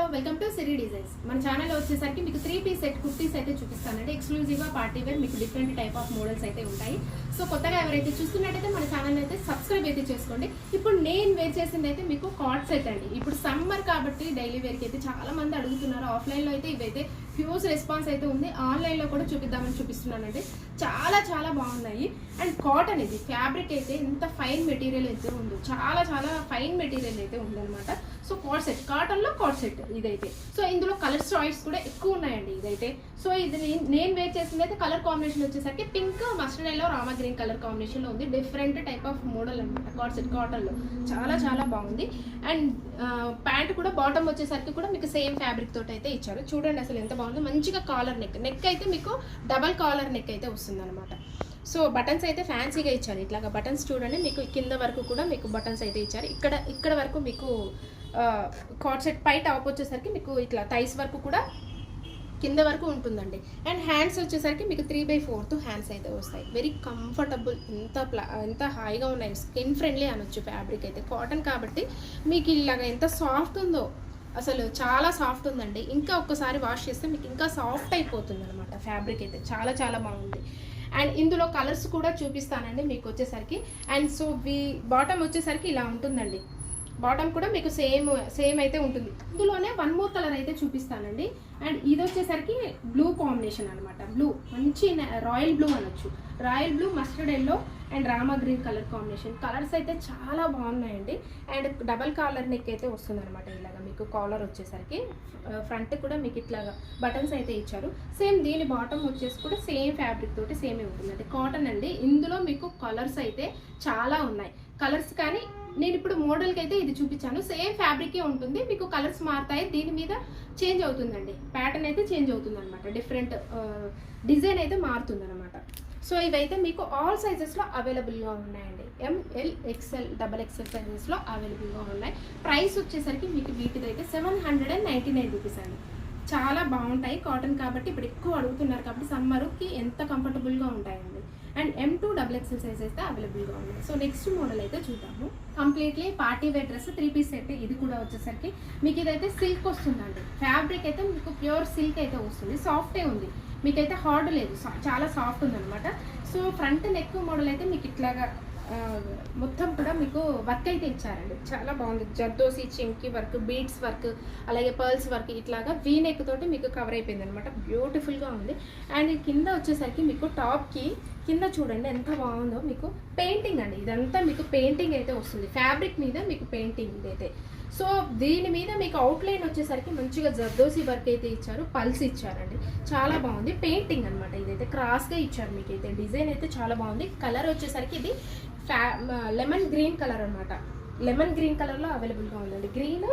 Hello welcome to Siri designs. మన ఛానల్లో వచ్చేసరికి మీకు 3-piece సెట్ కుర్తీస్ అయితే చూపిస్తానండి. ఎక్స్క్లూజివ్గా పార్టీ వేర్ మీకు డిఫరెంట్ టైప్ ఆఫ్ మోడల్స్ అయితే ఉంటాయి. సో కొత్తగా ఎవరైతే చూస్తున్నట్టయితే మన ఛానల్ అయితే సబ్స్క్రైబ్ అయితే చేసుకోండి. ఇప్పుడు నేను వేర్ చేసింది అయితే మీకు కార్డ్ సెట్ అండి. ఇప్పుడు సమ్మర్ కాబట్టి డైలీ వేర్కి అయితే చాలా మంది అడుగుతున్నారు. ఆఫ్లైన్లో అయితే ఇవైతే హ్యూజ్ రెస్పాన్స్ అయితే ఉంది. ఆన్లైన్లో కూడా చూపిద్దామని చూపిస్తున్నానండి. చాలా చాలా బాగున్నాయి. అండ్ కాటన్ ఇది ఫ్యాబ్రిక్ అయితే ఇంత ఫైన్ మెటీరియల్ అయితే ఉంది. చాలా చాలా ఫైన్ మెటీరియల్ అయితే ఉందన్నమాట. సో కార్డ్ సెట్, కాటన్లో కార్డ్ సెట్ ఇదైతే. సో ఇందులో కలర్ చాయిస్ కూడా ఎక్కువ ఉన్నాయండి ఇదైతే. సో ఇది నేను వేర్ చేసింది అయితే కలర్ కాంబినేషన్ వచ్చేసరికి pink, mustard yellow, Rama green colour కాంబినేషన్లో ఉంది. డిఫరెంట్ టైప్ ఆఫ్ మోడల్ అనమాట కార్డ్ సెట్ కాటన్లో. చాలా చాలా బాగుంది. అండ్ ప్యాంట్ కూడా బాటమ్ వచ్చేసరికి కూడా మీకు సేమ్ ఫ్యాబ్రిక్ తోటి అయితే ఇచ్చారు. చూడండి అసలు ఎంత బాగుంది. మంచిగా కాలర్ నెక్ అయితే మీకు డబల్ కాలర్ నెక్ అయితే వస్తుంది అనమాట. సో బటన్స్ అయితే ఫ్యాన్సీగా ఇచ్చారు. ఇట్లాగా బటన్స్ చూడండి, మీకు కింద వరకు కూడా మీకు బటన్స్ అయితే ఇచ్చారు. ఇక్కడ వరకు మీకు కార్డ్ సెట్ పై టాప్ వచ్చేసరికి మీకు ఇట్లా థైస్ వరకు కూడా కింద వరకు ఉంటుందండి. అండ్ హ్యాండ్స్ వచ్చేసరికి మీకు 3/4 హ్యాండ్స్ అయితే వస్తాయి. వెరీ కంఫర్టబుల్, ఎంత హాయిగా ఉన్నాయి. స్కిన్ ఫ్రెండ్లీ అనొచ్చు. ఫ్యాబ్రిక్ అయితే కాటన్ కాబట్టి మీకు ఇలాగ ఎంత సాఫ్ట్ ఉందో, అసలు చాలా సాఫ్ట్ ఉందండి. ఇంకా ఒక్కసారి వాష్ చేస్తే మీకు ఇంకా సాఫ్ట్ అయిపోతుంది అనమాట. ఫ్యాబ్రిక్ అయితే చాలా చాలా బాగుంది. అండ్ ఇందులో కలర్స్ కూడా చూపిస్తానండి మీకు వచ్చేసరికి. అండ్ సో బాటమ్ వచ్చేసరికి ఇలా ఉంటుందండి. బాటమ్ కూడా మీకు సేమ్ అయితే ఉంటుంది. ఇందులోనే వన్ మోర్ కలర్ అయితే చూపిస్తానండి. అండ్ ఇది వచ్చేసరికి బ్లూ కాంబినేషన్ అనమాట. బ్లూ మంచి రాయల్ బ్లూ అనొచ్చు. Royal blue, mustard yellow and Rama green colour combination. Colours అయితే చాలా బాగున్నాయండి. అండ్ డబల్ కాలర్ నెక్ అయితే వస్తుంది అనమాట. ఇలాగా మీకు కాలర్ వచ్చేసరికి ఫ్రంట్ కూడా మీకు ఇట్లాగా బటన్స్ అయితే ఇచ్చారు. సేమ్ దీని బాటమ్ వచ్చేసి కూడా సేమ్ ఫ్యాబ్రిక్ తోటి సేమే ఉంటుందండి. కాటన్ అండి. ఇందులో మీకు కలర్స్ అయితే చాలా ఉన్నాయి. కలర్స్ కానీ నేను ఇప్పుడు మోడల్కి అయితే ఇది చూపించాను. సేమ్ ఫ్యాబ్రికే ఉంటుంది. మీకు కలర్స్ మారుతాయి. దీని మీద చేంజ్ అవుతుందండి. ప్యాటర్న్ అయితే చేంజ్ అవుతుంది అనమాట. డిఫరెంట్ డిజైన్ అయితే మారుతుంది అనమాట. సో ఇవైతే మీకు ఆల్ సైజెస్లో అవైలబుల్గా ఉన్నాయండి. ML, XL, XXL సైజెస్లో అవైలబుల్గా ఉన్నాయి. ప్రైస్ వచ్చేసరికి మీకు వీటిదైతే 799 రూపీస్ అండి. చాలా బాగుంటాయి. కాటన్ కాబట్టి ఇప్పుడు ఎక్కువ అడుగుతున్నారు కాబట్టి సమ్మర్కి ఎంత కంఫర్టబుల్గా ఉంటాయండి. అండ్ M2 XXL సైజ్ అయితే అవైలబుల్గా ఉన్నాయి. సో నెక్స్ట్ మోడల్ అయితే చూద్దాము. Completely party wear dress 3-piece set. ఇది కూడా వచ్చేసరికి మీకు ఇదైతే సిల్క్ వస్తుందండి. ఫ్యాబ్రిక్ అయితే మీకు ప్యూర్ సిల్క్ అయితే వస్తుంది. సాఫ్టే ఉంది. మీకైతే హార్డ్ లేదు, చాలా సాఫ్ట్ ఉందన్నమాట. సో ఫ్రంట్ నెక్ మోడల్ అయితే మీకు ఇట్లాగా మొత్తం కూడా మీకు వర్క్ అయితే ఇచ్చారండి. చాలా బాగుంది. జర్దోసి, చెంకి వర్క్, బీడ్స్ వర్క్, అలాగే పర్ల్స్ వర్క్, ఇట్లాగా వీ నెక్ తోటి మీకు కవర్ అయిపోయింది అనమాట. బ్యూటిఫుల్గా ఉంది. అండ్ కింద వచ్చేసరికి మీకు టాప్కి కింద చూడండి ఎంత బాగుందో. మీకు పెయింటింగ్ అండి. ఇదంతా మీకు పెయింటింగ్ అయితే వస్తుంది. ఫ్యాబ్రిక్ మీద మీకు పెయింటింగ్ ఇదైతే. సో దీని మీద మీకు అవుట్లైన్ వచ్చేసరికి మంచిగా జర్దోసి వర్క్ అయితే ఇచ్చారు. పల్స్ ఇచ్చారండి. చాలా బాగుంది. పెయింటింగ్ అనమాట. ఇదైతే క్రాస్గా ఇచ్చారు. మీకు అయితే డిజైన్ అయితే చాలా బాగుంది. కలర్ వచ్చేసరికి ఇది లెమన్ గ్రీన్ కలర్ అనమాట. లెమన్ గ్రీన్ కలర్లో అవైలబుల్గా ఉందండి. గ్రీన్,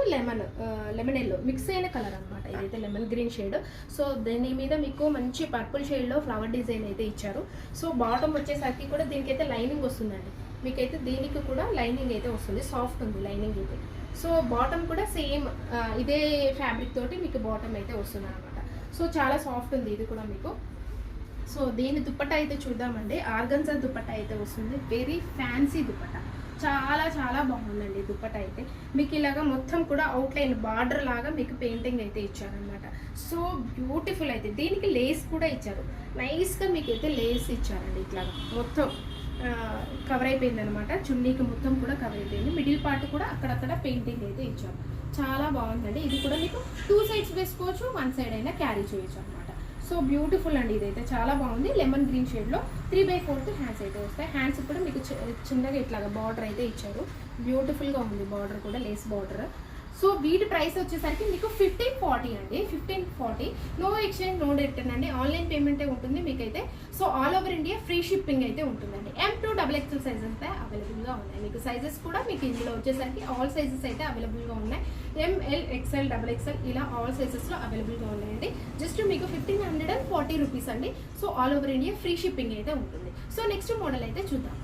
లెమన్ ఎల్లో మిక్స్ అయిన కలర్ అనమాట. ఇదైతే లెమన్ గ్రీన్ షేడ్. సో దీని మీద మీకు మంచి పర్పుల్ షేడ్లో ఫ్లవర్ డిజైన్ అయితే ఇచ్చారు. సో బాటమ్ వచ్చేసరికి కూడా దీనికైతే లైనింగ్ వస్తుందండి. మీకైతే దీనికి కూడా లైనింగ్ అయితే వస్తుంది. సాఫ్ట్ ఉంది లైనింగ్ అయితే. సో బాటమ్ కూడా సేమ్ ఇదే ఫ్యాబ్రిక్ తోటి మీకు బాటమ్ అయితే వస్తుంది అనమాట. సో చాలా సాఫ్ట్ ఉంది ఇది కూడా మీకు. సో దీని దుపట్టా అయితే చూద్దామండి. ఆర్గన్జా దుపట్టా అయితే వస్తుంది. Very fancy dupatta. చాలా చాలా బాగుందండి దుపట్టా అయితే. మీకు ఇలాగా మొత్తం కూడా అవుట్లైన్ బార్డర్ లాగా మీకు పెయింటింగ్ అయితే ఇచ్చారనమాట. సో బ్యూటిఫుల్ అయితే. దీనికి లేస్ కూడా ఇచ్చారు. నైస్గా మీకు అయితే లేస్ ఇచ్చారండి. ఇట్లాగా మొత్తం కవర్ అయిపోయింది అనమాట. చున్నీకి మొత్తం కూడా కవర్ అయిపోయింది. మిడిల్ పార్ట్ కూడా అక్కడక్కడ పెయింటింగ్ అయితే ఇచ్చారు. చాలా బాగుందండి. ఇది కూడా మీకు 2 సైడ్స్ వేసుకోవచ్చు, 1 సైడ్ అయినా క్యారీ చేయొచ్చు అనమాట. సో బ్యూటిఫుల్ అండి. ఇదైతే చాలా బాగుంది. లెమన్ గ్రీన్ షేడ్లో 3/4 హ్యాండ్స్ అయితే వస్తాయి. హ్యాండ్స్ కూడా మీకు చిన్నగా ఇట్లాగా బార్డర్ అయితే ఇచ్చారు. బ్యూటిఫుల్గా ఉంది బార్డర్ కూడా, లేస్ బార్డర్. సో వీటి ప్రైస్ వచ్చేసరికి మీకు 1540 అండి. 1540. నో ఎక్స్చేంజ్, నో రిటర్న్ అండి. ఆన్లైన్ పేమెంటే ఉంటుంది మీకైతే. So all over India free shipping అయితే ఉంటుందండి. M2 XXL సైజెస్ అయితే అవైలబుల్గా ఉన్నాయి. మీకు సైజెస్ కూడా మీకు ఇందులో వచ్చేసరికి ఆల్ సైజెస్ అయితే అవైలబుల్గా ఉన్నాయి. ML, XL, XXL ఇలా ఆల్ సైజెస్లో అవైలబుల్గా ఉన్నాయండి. జస్ట్ మీకు 1540 రూపీస్ అండి. So all over India free shipping అయితే ఉంటుంది. సో నెక్స్ట్ మోడల్ అయితే చూద్దాం.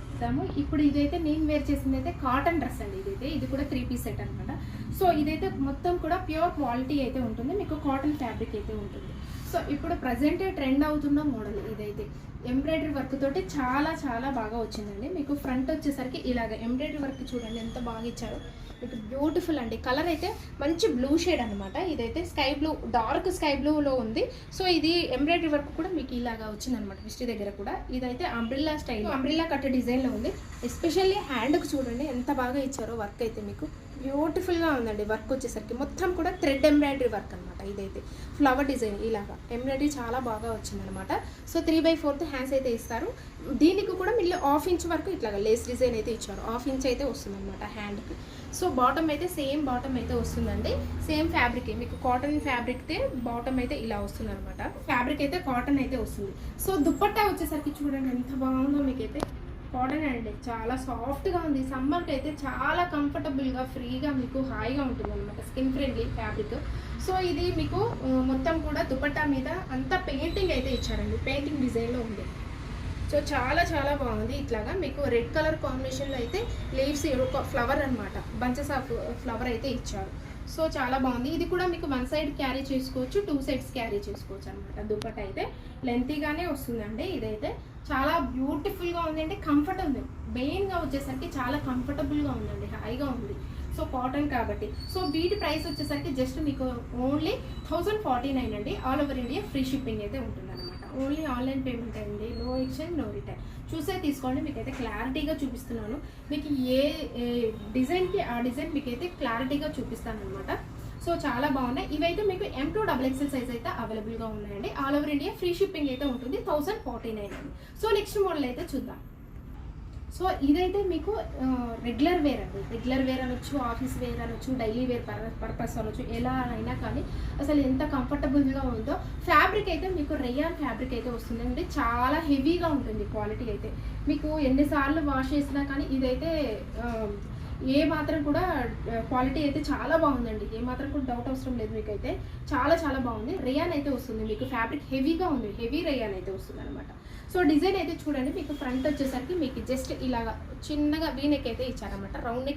ఇప్పుడు ఇదైతే నేను వేర్ చేసింది అయితే కాటన్ డ్రెస్ అండి. ఇది కూడా 3-piece సెట్ అనమాట. సో ఇదైతే మొత్తం కూడా ప్యూర్ క్వాలిటీ అయితే ఉంటుంది. మీకు కాటన్ ఫ్యాబ్రిక్ అయితే ఉంటుంది. సో ఇప్పుడు ప్రజెంట్ ట్రెండ్ అవుతున్న మోడల్ ఇదైతే. ఎంబ్రాయిడరీ వర్క్ తోటి చాలా చాలా బాగా వచ్చిందండి. మీకు ఫ్రంట్ వచ్చేసరికి ఇలాగ ఎంబ్రాయిడరీ వర్క్ చూడండి ఎంత బాగా ఇచ్చారు. మీకు బ్యూటిఫుల్ అండి. కలర్ అయితే మంచి బ్లూ షేడ్ అనమాట. ఇదైతే స్కై బ్లూ, డార్క్ స్కై బ్లూలో ఉంది. సో ఇది ఎంబ్రాయిడరీ వర్క్ కూడా మీకు ఇలాగా వచ్చిందనమాట విస్ట్ దగ్గర కూడా. ఇదైతే అంబ్రిల్లా స్టైల్, అంబ్రిల్లా కట్ డిజైన్లో ఉంది. ఎస్పెషల్లీ హ్యాండ్కి చూడండి ఎంత బాగా ఇచ్చారో వర్క్ అయితే. మీకు బ్యూటిఫుల్గా ఉందండి వర్క్ వచ్చేసరికి. మొత్తం కూడా థ్రెడ్ ఎంబ్రాయిడరీ వర్క్ అనమాట. ఇదైతే ఫ్లవర్ డిజైన్ ఇలాగా ఎంబ్రాయిడరీ చాలా బాగా వచ్చిందనమాట. సో 3/4 హ్యాండ్స్ అయితే ఇస్తారు. దీనికి కూడా మీరు 1/2 ఇంచ్ వరకు ఇట్లాగా లేస్ డిజైన్ అయితే ఇచ్చారు. 1/2 ఇంచ్ అయితే వస్తుంది అనమాట హ్యాండ్కి. సో బాటమ్ అయితే సేమ్ బాటమ్ అయితే వస్తుందండి. సేమ్ ఫ్యాబ్రిక్, మీకు కాటన్ ఫ్యాబ్రిక్తే బాటమ్ అయితే ఇలా వస్తుంది అనమాట. ఫ్యాబ్రిక్ అయితే కాటన్ అయితే వస్తుంది. సో దుప్పట్టా వచ్చేసరికి చూడండి ఎంత బాగుందో. మీకైతే కాటన్ అండి, చాలా సాఫ్ట్గా ఉంది. సమ్మర్కి అయితే చాలా కంఫర్టబుల్గా, ఫ్రీగా, మీకు హాయిగా ఉంటుంది అనమాట. Skin friendly fabric. సో ఇది మీకు మొత్తం కూడా దుపట్టా మీద అంతా పెయింటింగ్ అయితే ఇచ్చారండి. పెయింటింగ్ డిజైన్లో ఉంది. సో చాలా చాలా బాగుంది. ఇట్లాగా మీకు రెడ్ కలర్ కాంబినేషన్లో అయితే లీవ్స్, ఒక ఫ్లవర్ అనమాట, బంచెస్ ఆఫ్ ఫ్లవర్ అయితే ఇచ్చారు. సో చాలా బాగుంది. ఇది కూడా మీకు 1 సైడ్ క్యారీ చేసుకోవచ్చు, 2 సైడ్స్ క్యారీ చేసుకోవచ్చు అనమాట. దుపట్టా అయితే లెంతీగానే వస్తుందండి. ఇదైతే చాలా బ్యూటిఫుల్గా ఉంది అండి. కంఫర్ట్ ఉంది. మెయిన్గా వచ్చేసరికి చాలా కంఫర్టబుల్గా ఉందండి, హాయిగా ఉంది. సో కాటన్ కాబట్టి. సో వీటి ప్రైస్ వచ్చేసరికి జస్ట్ మీకు ఓన్లీ 1049 అండి. All over India free shipping అయితే ఉంటుంది అనమాట. ఓన్లీ ఆన్లైన్ పేమెంట్ అండి. No exchange, no return. చూసే తీసుకోండి. మీకైతే క్లారిటీగా చూపిస్తున్నాను. మీకు ఏ డిజైన్కి ఆ డిజైన్ మీకైతే క్లారిటీగా చూపిస్తాను అనమాట. సో చాలా బాగున్నాయి. ఇవైతే మీకు M2XXL సైజ్ అయితే అవైలబుల్గా ఉన్నాయండి. All over India free shipping అయితే ఉంటుంది. 1049 అండి. సో నెక్స్ట్ మోడల్ అయితే చూద్దాం. సో ఇదైతే మీకు రెగ్యులర్ వేర్ అండి. రెగ్యులర్ వేర్ అనొచ్చు, ఆఫీస్ వేర్ అనొచ్చు, డైలీ వేర్ పర్పస్ అనొచ్చు, ఎలా అయినా కానీ అసలు ఎంత కంఫర్టబుల్గా ఉందో. ఫ్యాబ్రిక్ అయితే మీకు రేయాన్ ఫ్యాబ్రిక్ అయితే వస్తుందండి. చాలా హెవీగా ఉంటుంది క్వాలిటీ అయితే. మీకు ఎన్నిసార్లు వాష్ చేసినా కానీ ఇదైతే ఏ మాత్రం కూడా క్వాలిటీ అయితే చాలా బాగుందండి. ఏ మాత్రం కూడా డౌట్ అవసరం లేదు. మీకైతే చాలా చాలా బాగుంది. రేయాన్ అయితే వస్తుంది. మీకు ఫ్యాబ్రిక్ హెవీగా ఉంది. హెవీ రేయాన్ అయితే వస్తుంది అనమాట. సో డిజైన్ అయితే చూడండి. మీకు ఫ్రంట్ వచ్చేసరికి మీకు జస్ట్ ఇలాగా చిన్నగా వీ నెక్ అయితే ఇచ్చారనమాట. Round neck